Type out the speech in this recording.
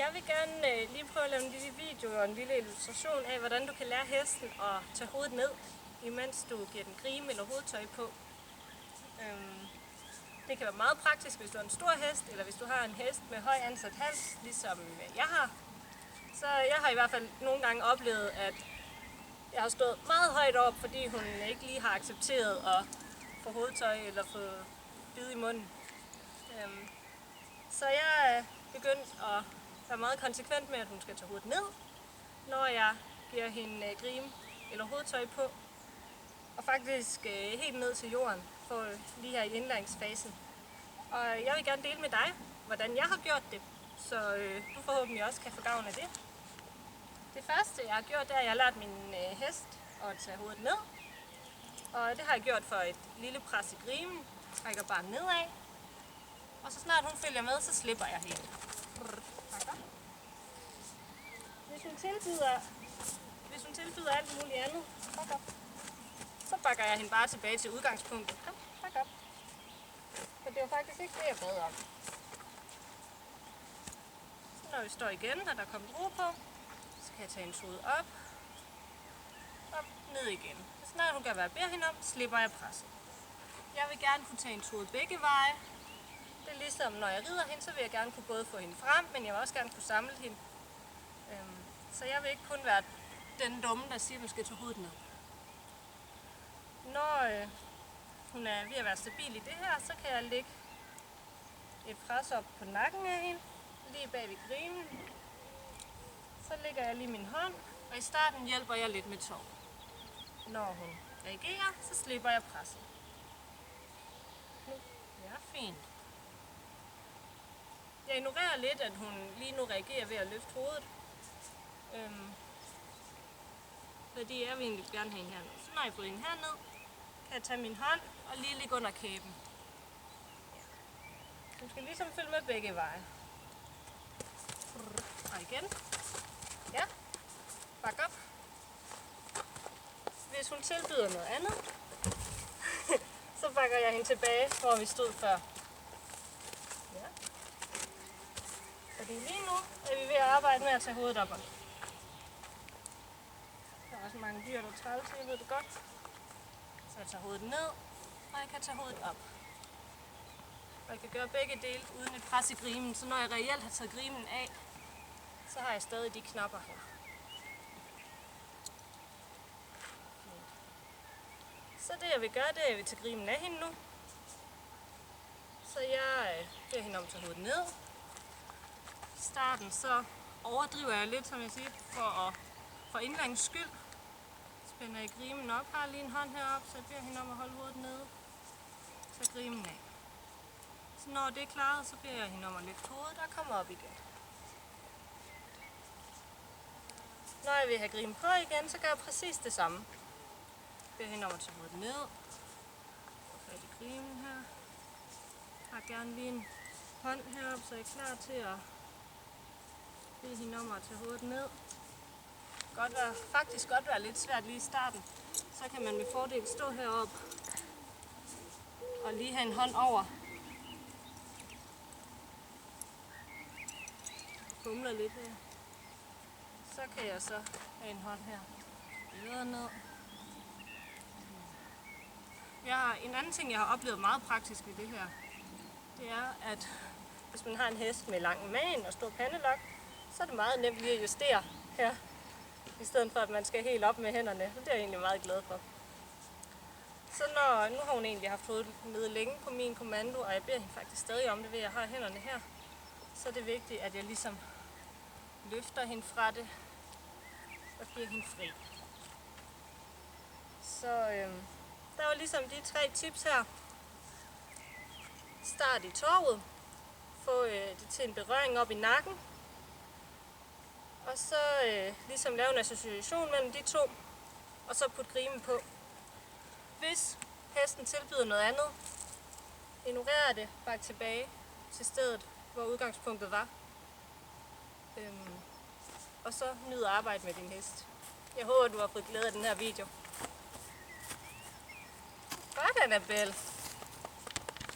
Jeg vil gerne lige prøve at lave en lille video og en lille illustration af, hvordan du kan lære hesten at tage hovedet ned, imens du giver den grime eller hovedtøj på. Det kan være meget praktisk, hvis du har en stor hest, eller hvis du har en hest med høj ansat hals, ligesom jeg har. Så jeg har i hvert fald nogle gange oplevet, at jeg har stået meget højt op, fordi hun ikke lige har accepteret at få hovedtøj eller få bid i munden. Så jeg er begyndt at være meget konsekvent med, at hun skal tage hovedet ned, når jeg giver hende grime eller hovedtøj på. Og faktisk helt ned til jorden, for lige her i indlæringsfasen. Og jeg vil gerne dele med dig, hvordan jeg har gjort det, så du forhåbentlig også kan få gavn af det. Det første jeg har gjort, det er, at jeg har lært min hest at tage hovedet ned. Og det har jeg gjort for et lille pres i grimen. Trækker bare nedad. Og så snart hun følger med, så slipper jeg hende. Hvis hun tilbyder alt muligt andet, så bakker jeg hende bare tilbage til udgangspunktet. Kom, bak op. For det var faktisk ikke det, jeg bad om. Så når vi står igen, og der kommer ro på, så kan jeg tage hendes hoved op, ned igen. Så snart hun gør, hvad jeg beder hende om, slipper jeg presset. Jeg vil gerne kunne tage hendes hoved begge veje. Det er ligesom, når jeg rider hende, så vil jeg gerne kunne både få hende frem, men jeg vil også gerne kunne samle hende. Så jeg vil ikke kun være den dumme, der siger, at hun skal tage hovedet ned. Når hun er ved at være stabil i det her, så kan jeg lægge et pres op på nakken af hende, lige bag ved grimen. Så lægger jeg lige min hånd, og i starten hjælper jeg lidt med tov. Når hun reagerer, så slipper jeg presset. Ja, fint. Jeg ignorerer lidt, at hun lige nu reagerer ved at løfte hovedet. Fordi jeg vil egentlig gerne have hende herned. Så når jeg får hende herned, kan jeg tage min hånd og lige ligge under kæben. Hun skal ligesom følge med begge veje. Og igen. Ja. Bak op. Hvis hun tilbyder noget andet, så bakker jeg hende tilbage, hvor vi stod før. Ja. Fordi lige nu er vi ved at arbejde med at tage hovedet op. Der er også mange dyr, der er træls, jeg ved det godt. Så jeg tager hovedet ned, og jeg kan tage hovedet op. Og jeg kan gøre begge dele uden et pres i grimen, så når jeg reelt har taget grimen af, så har jeg stadig de knapper her. Så det jeg vil gøre, det er, at jeg vil tage grimen af hende nu. Så jeg beder hende om at tage hovedet ned. I starten så overdriver jeg lidt, som jeg siger, for indlæringens skyld. Spænder jeg grimen op, har lige en hånd heroppe, så jeg beder hende om at holde hovedet nede. Så grimen af. Så når det er klaret, så beder jeg hende om at løfte hovedet og komme op igen. Når jeg vil have grimen på igen, så gør jeg præcis det samme. Jeg beder hende om at tage hovedet ned. Få fat i grimen her. Jeg har gerne lige en hånd heroppe, så jeg er klar til at bede hende om at tage hovedet ned. Faktisk godt være lidt svært lige i starten. Så kan man med fordel stå heroppe og lige have en hånd over. Bumler lidt her. Så kan jeg så have en hånd her. Videre ned. En anden ting, jeg har oplevet meget praktisk ved det her, det er, at hvis man har en hest med lang mane og stor pandelok, så er det meget nemt lige at justere her, i stedet for at man skal helt op med hænderne. Så det er jeg egentlig meget glad for. Så nu har hun egentlig haft hovedet nede længe på min kommando, og jeg beder hende faktisk stadig om det ved, at jeg har hænderne her. Så er det vigtigt, at jeg ligesom løfter hende fra det og giver hende fri. Så der var ligesom de 3 tips her. Start i torvet. Få det til en berøring op i nakken. Og så ligesom lave en association mellem de to. Og så putte grimen på. Hvis hesten tilbyder noget andet, ignorer det, bak tilbage til stedet, hvor udgangspunktet var. Og så nyd at arbejde med din hest. Jeg håber, du har fået glæde af den her video. Godt, Annabelle!